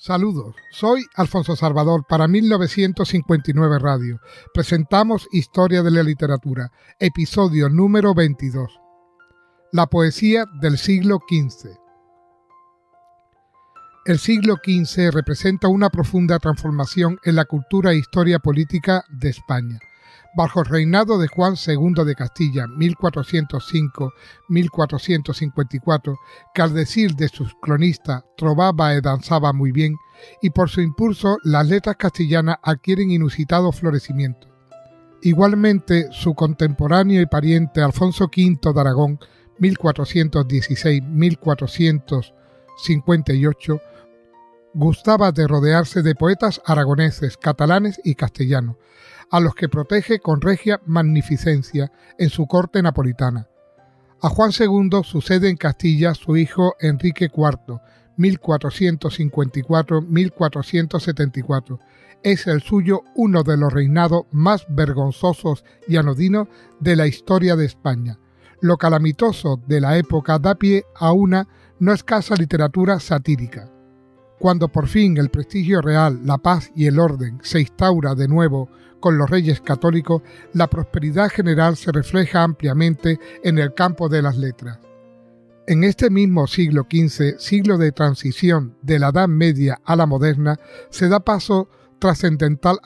Saludos, soy Alfonso Salvador para 1959 Radio. Presentamos Historia de la Literatura, episodio número 22. La poesía del siglo XV. El siglo XV representa una profunda transformación en la cultura e historia política de España. Bajo el reinado de Juan II de Castilla, 1405-1454, que al decir de sus cronistas trovaba y danzaba muy bien, y por su impulso las letras castellanas adquieren inusitado florecimiento. Igualmente, su contemporáneo y pariente Alfonso V de Aragón, 1416-1458, gustaba de rodearse de poetas aragoneses, catalanes y castellanos, a los que protege con regia magnificencia en su corte napolitana. A Juan II sucede en Castilla su hijo Enrique IV, 1454-1474. Es el suyo uno de los reinados más vergonzosos y anodinos de la historia de España. Lo calamitoso de la época da pie a una no escasa literatura satírica. Cuando por fin el prestigio real, la paz y el orden se instaura de nuevo con los reyes católicos, la prosperidad general se refleja ampliamente en el campo de las letras. En este mismo siglo XV, siglo de transición de la Edad Media a la moderna, se da paso trascendental.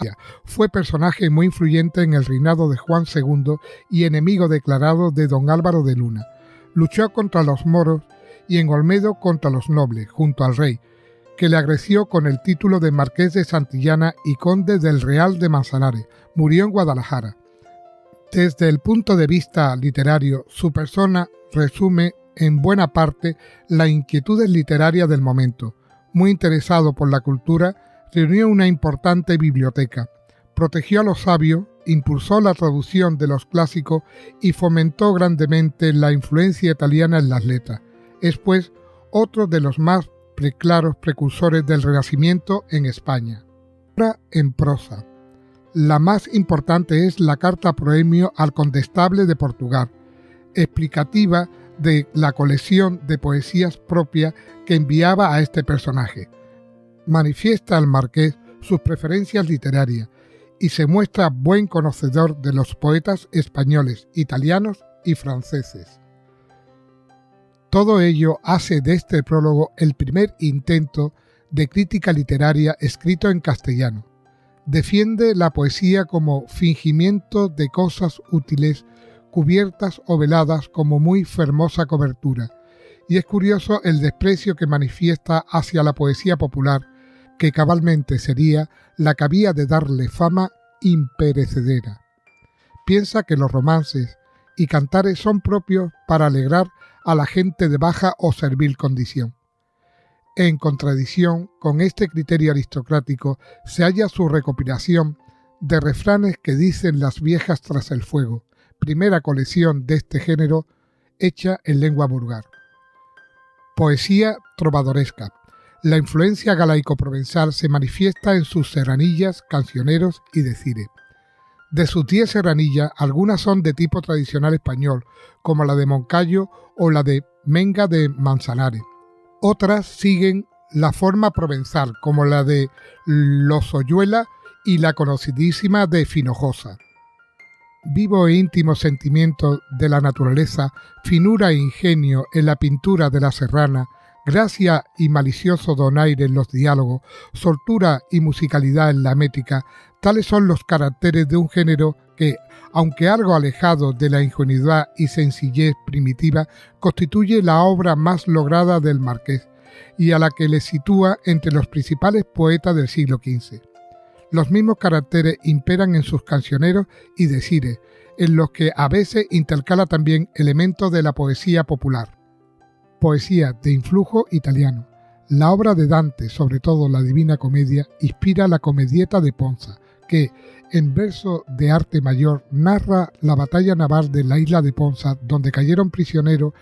Fue personaje muy influyente en el reinado de Juan II y enemigo declarado de don Álvaro de Luna. Luchó contra los moros y en Olmedo contra los nobles, junto al rey, que le agresió con el título de Marqués de Santillana y Conde del Real de Manzanares. Murió en Guadalajara. Desde el punto de vista literario, su persona resume en buena parte las inquietudes literarias del momento. Muy interesado por la cultura, reunió una importante biblioteca, protegió a los sabios, impulsó la traducción de los clásicos y fomentó grandemente la influencia italiana en las letras. Es pues otro de los más claros precursores del Renacimiento en España. Ahora en prosa. La más importante es la carta proemio al condestable de Portugal, explicativa de la colección de poesías propias que enviaba a este personaje. Manifiesta al marqués sus preferencias literarias y se muestra buen conocedor de los poetas españoles, italianos y franceses. Todo ello hace de este prólogo el primer intento de crítica literaria escrito en castellano. Defiende la poesía como fingimiento de cosas útiles, cubiertas o veladas como muy fermosa cobertura, y es curioso el desprecio que manifiesta hacia la poesía popular, que cabalmente sería la que había de darle fama imperecedera. Piensa que los romances y cantares son propios para alegrar a la gente de baja o servil condición. En contradicción con este criterio aristocrático se halla su recopilación de refranes que dicen las viejas tras el fuego, primera colección de este género hecha en lengua vulgar. Poesía trovadoresca. La influencia galaico-provenzal se manifiesta en sus serranillas, cancioneros y decires. De sus 10 serranillas, algunas son de tipo tradicional español, como la de Moncayo o la de Menga de Manzanares. Otras siguen la forma provenzal, como la de Lozoyuela y la conocidísima de Finojosa. Vivo e íntimo sentimiento de la naturaleza, finura e ingenio en la pintura de la serrana, gracia y malicioso donaire en los diálogos, soltura y musicalidad en la métrica, tales son los caracteres de un género que, aunque algo alejado de la ingenuidad y sencillez primitiva, constituye la obra más lograda del marqués y a la que le sitúa entre los principales poetas del siglo XV. Los mismos caracteres imperan en sus cancioneros y decires, en los que a veces intercala también elementos de la poesía popular. Poesía de influjo italiano. La obra de Dante, sobre todo la Divina Comedia, inspira la Comedietta de Ponza, que, en verso de arte mayor, narra la batalla naval de la isla de Ponza, donde cayeron prisioneros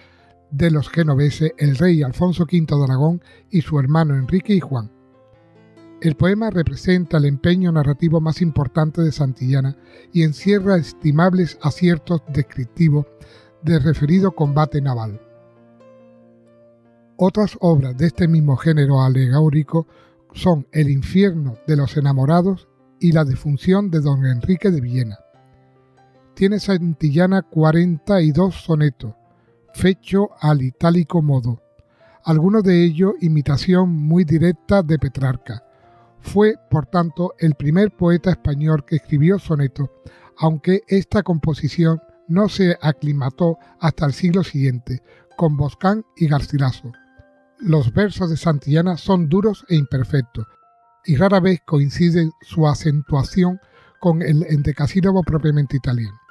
de los genoveses el rey Alfonso V de Aragón y su hermano Enrique y Juan. El poema representa el empeño narrativo más importante de Santillana y encierra estimables aciertos descriptivos del referido combate naval. Otras obras de este mismo género alegórico son El infierno de los enamorados y La defunción de don Enrique de Villena. Tiene Santillana 42 sonetos, fecho al itálico modo, algunos de ellos imitación muy directa de Petrarca. Fue, por tanto, el primer poeta español que escribió sonetos, aunque esta composición no se aclimató hasta el siglo siguiente, con Boscán y Garcilaso. Los versos de Santillana son duros e imperfectos, y rara vez coincide su acentuación con el endecasílabo propiamente italiano.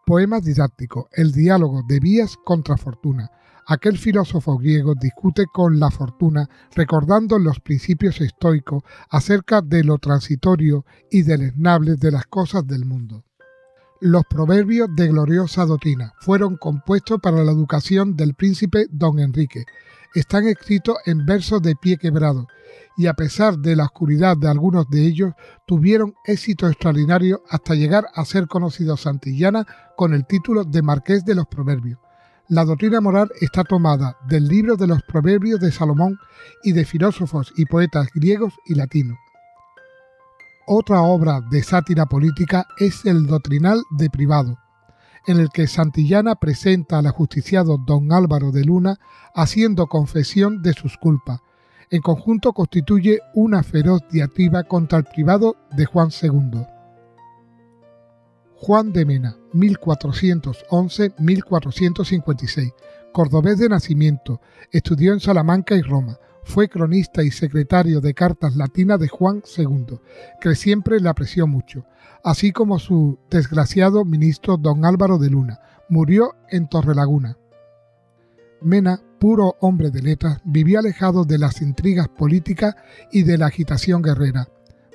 Poemas didácticos. El diálogo de Vías contra Fortuna. Aquel filósofo griego discute con la fortuna recordando los principios estoicos acerca de lo transitorio y deleznable de las cosas del mundo. Los proverbios de gloriosa doctrina fueron compuestos para la educación del príncipe don Enrique. Están escritos en versos de pie quebrado y a pesar de la oscuridad de algunos de ellos, tuvieron éxito extraordinario hasta llegar a ser conocido Santillana con el título de Marqués de los Proverbios. La doctrina moral está tomada del libro de los Proverbios de Salomón y de filósofos y poetas griegos y latinos. Otra obra de sátira política es el Doctrinal de Privado, en el que Santillana presenta al ajusticiado don Álvaro de Luna haciendo confesión de sus culpas. En conjunto constituye una feroz diatriba contra el privado de Juan II. Juan de Mena, 1411-1456, cordobés de nacimiento, estudió en Salamanca y Roma, fue cronista y secretario de cartas latinas de Juan II, que siempre le apreció mucho, así como su desgraciado ministro don Álvaro de Luna, murió en Torrelaguna. Mena, puro hombre de letras, vivió alejado de las intrigas políticas y de la agitación guerrera,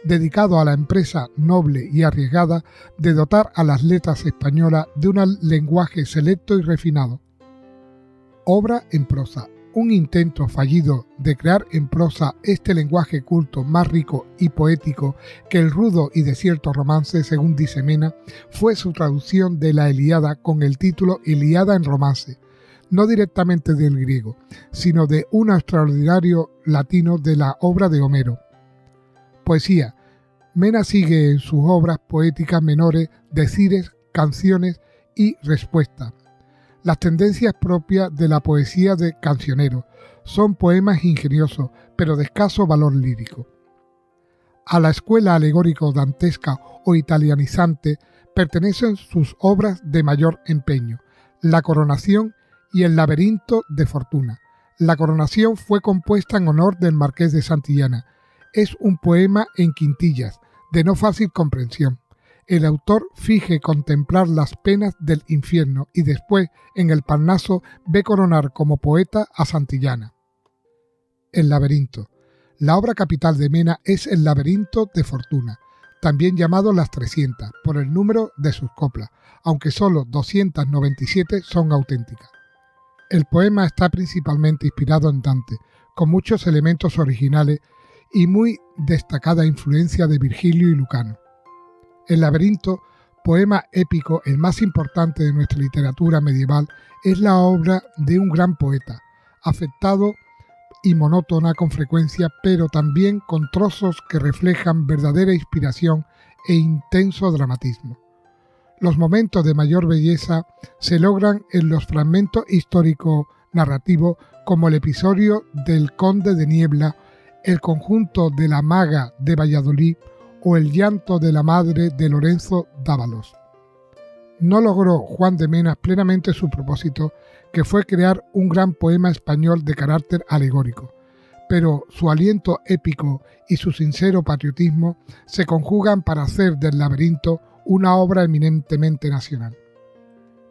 dedicado a la empresa noble y arriesgada de dotar a las letras españolas de un lenguaje selecto y refinado. Obra en prosa. Un intento fallido de crear en prosa este lenguaje culto más rico y poético que el rudo y desierto romance, según dice Mena, fue su traducción de la Ilíada con el título Ilíada en romance, no directamente del griego, sino de un extraordinario latino de la obra de Homero. Poesía. Mena sigue en sus obras poéticas menores decires, canciones y respuestas. Las tendencias propias de la poesía de cancionero son poemas ingeniosos, pero de escaso valor lírico. A la escuela alegórico-dantesca o italianizante pertenecen sus obras de mayor empeño, La Coronación y El laberinto de Fortuna. La Coronación fue compuesta en honor del Marqués de Santillana. Es un poema en quintillas, de no fácil comprensión. El autor finge contemplar las penas del infierno y después, en el Parnaso, ve coronar como poeta a Santillana. El laberinto. La obra capital de Mena es El laberinto de Fortuna, también llamado Las 300, por el número de sus coplas, aunque solo 297 son auténticas. El poema está principalmente inspirado en Dante, con muchos elementos originales y muy destacada influencia de Virgilio y Lucano. El laberinto, poema épico el más importante de nuestra literatura medieval, es la obra de un gran poeta, afectado y monótona con frecuencia, pero también con trozos que reflejan verdadera inspiración e intenso dramatismo. Los momentos de mayor belleza se logran en los fragmentos históricos narrativos como el episodio del Conde de Niebla, el conjunto de la Maga de Valladolid o el llanto de la madre de Lorenzo Dávalos. No logró Juan de Mena plenamente su propósito, que fue crear un gran poema español de carácter alegórico, pero su aliento épico y su sincero patriotismo se conjugan para hacer del laberinto una obra eminentemente nacional.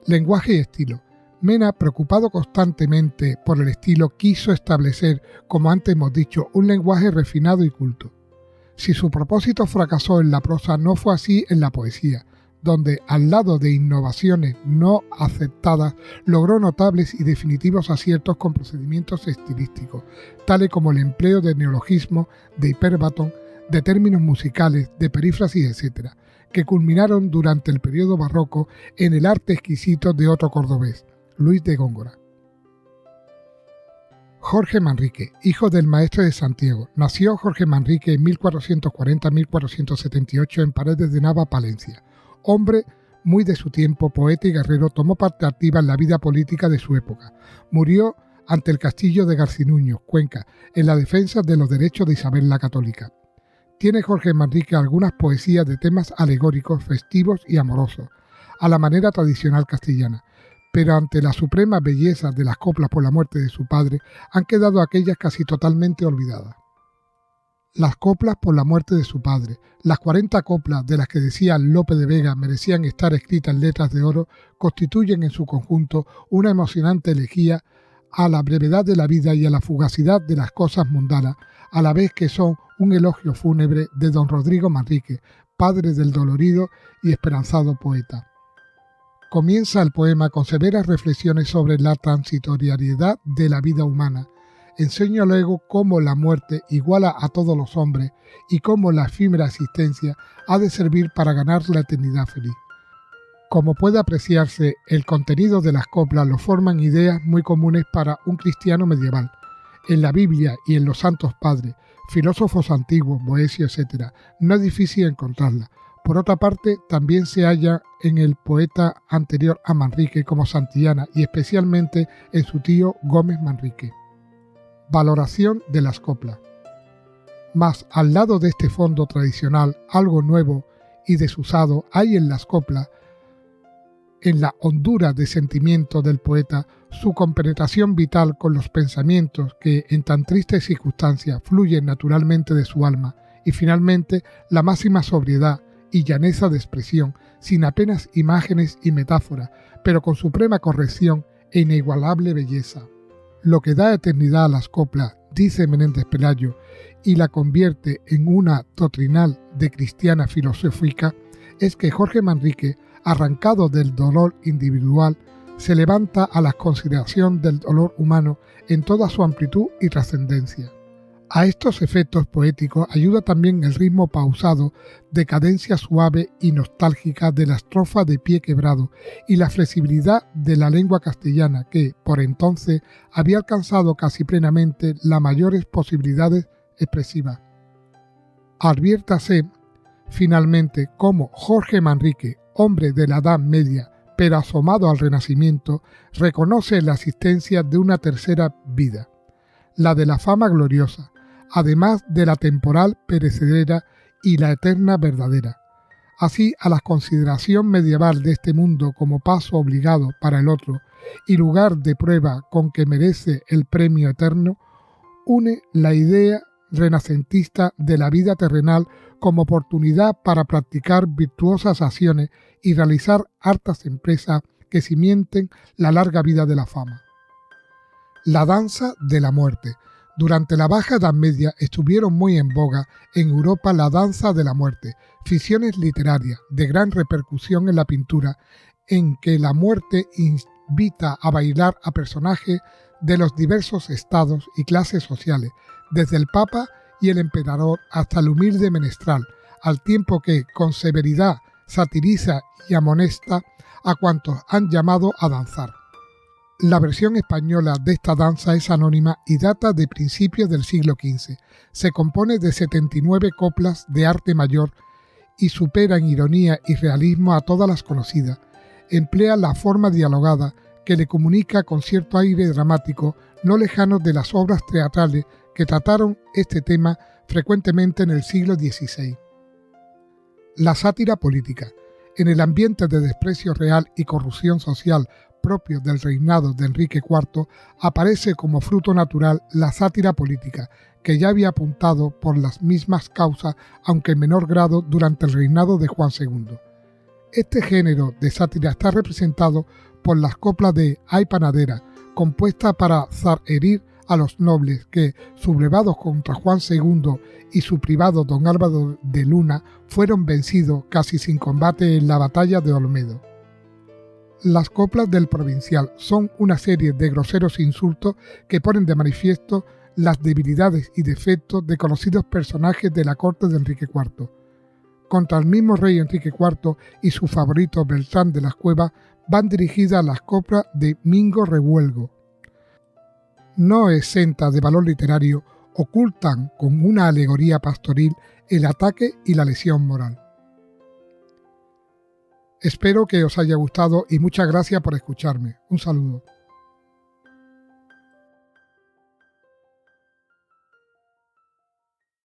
Lenguaje y estilo. Mena, preocupado constantemente por el estilo, quiso establecer, como antes hemos dicho, un lenguaje refinado y culto. Si su propósito fracasó en la prosa, no fue así en la poesía, donde, al lado de innovaciones no aceptadas, logró notables y definitivos aciertos con procedimientos estilísticos, tales como el empleo de neologismos, de hipérbaton, de términos musicales, de perífrasis, etc., que culminaron durante el periodo barroco en el arte exquisito de otro cordobés, Luis de Góngora. Jorge Manrique, hijo del maestre de Santiago. Nació Jorge Manrique en 1440-1478 en Paredes de Nava, Palencia. Hombre muy de su tiempo, poeta y guerrero, tomó parte activa en la vida política de su época. Murió ante el castillo de Garcinuño, Cuenca, en la defensa de los derechos de Isabel la Católica. Tiene Jorge Manrique algunas poesías de temas alegóricos, festivos y amorosos, a la manera tradicional castellana, pero ante la suprema belleza de las coplas por la muerte de su padre, han quedado aquellas casi totalmente olvidadas. Las coplas por la muerte de su padre, las 40 coplas de las que decía Lope de Vega merecían estar escritas en letras de oro, constituyen en su conjunto una emocionante elegía a la brevedad de la vida y a la fugacidad de las cosas mundanas, a la vez que son un elogio fúnebre de don Rodrigo Manrique, padre del dolorido y esperanzado poeta. Comienza el poema con severas reflexiones sobre la transitoriedad de la vida humana. Enseña luego cómo la muerte iguala a todos los hombres y cómo la efímera existencia ha de servir para ganar la eternidad feliz. Como puede apreciarse, el contenido de las coplas lo forman ideas muy comunes para un cristiano medieval. En la Biblia y en los Santos Padres, filósofos antiguos, Boecio, etc., no es difícil encontrarlas. Por otra parte, también se halla en el poeta anterior a Manrique como Santillana y especialmente en su tío Gómez Manrique. Valoración de las coplas. Mas al lado de este fondo tradicional, algo nuevo y desusado hay en las coplas, en la hondura de sentimiento del poeta, su compenetración vital con los pensamientos que en tan tristes circunstancias fluyen naturalmente de su alma, y finalmente la máxima sobriedad y llaneza de expresión, sin apenas imágenes y metáforas, pero con suprema corrección e inigualable belleza. Lo que da eternidad a las coplas, dice Menéndez Pelayo, y la convierte en una doctrinal de cristiana filosófica, es que Jorge Manrique, arrancado del dolor individual, se levanta a la consideración del dolor humano en toda su amplitud y trascendencia. A estos efectos poéticos ayuda también el ritmo pausado de cadencia suave y nostálgica de la estrofa de pie quebrado y la flexibilidad de la lengua castellana que, por entonces, había alcanzado casi plenamente las mayores posibilidades expresivas. Adviértase, finalmente, cómo Jorge Manrique, hombre de la Edad Media, pero asomado al Renacimiento, reconoce la existencia de una tercera vida, la de la fama gloriosa, además de la temporal perecedera y la eterna verdadera. Así, a la consideración medieval de este mundo como paso obligado para el otro y lugar de prueba con que merece el premio eterno, une la idea renacentista de la vida terrenal como oportunidad para practicar virtuosas acciones y realizar hartas empresas que cimienten la larga vida de la fama. La danza de la muerte. Durante la Baja Edad Media estuvieron muy en boga en Europa la danza de la muerte, ficciones literarias de gran repercusión en la pintura, en que la muerte invita a bailar a personajes de los diversos estados y clases sociales, desde el Papa y el Emperador hasta el humilde menestral, al tiempo que, con severidad, satiriza y amonesta a cuantos han llamado a danzar. La versión española de esta danza es anónima y data de principios del siglo XV. Se compone de 79 coplas de arte mayor y supera en ironía y realismo a todas las conocidas. Emplea la forma dialogada que le comunica con cierto aire dramático no lejano de las obras teatrales que trataron este tema frecuentemente en el siglo XVI. La sátira política. En el ambiente de desprecio real y corrupción social propio del reinado de Enrique IV, aparece como fruto natural la sátira política, que ya había apuntado por las mismas causas, aunque en menor grado, durante el reinado de Juan II. Este género de sátira está representado por las coplas de Ay Panadera, compuesta para zarherir a los nobles que, sublevados contra Juan II y su privado don Álvaro de Luna, fueron vencidos casi sin combate en la batalla de Olmedo. Las coplas del Provincial son una serie de groseros insultos que ponen de manifiesto las debilidades y defectos de conocidos personajes de la corte de Enrique IV. Contra el mismo rey Enrique IV y su favorito Beltrán de las Cuevas van dirigidas las coplas de Mingo Revuelgo. no exentas de valor literario, ocultan con una alegoría pastoril el ataque y la lesión moral. Espero que os haya gustado y muchas gracias por escucharme. Un saludo.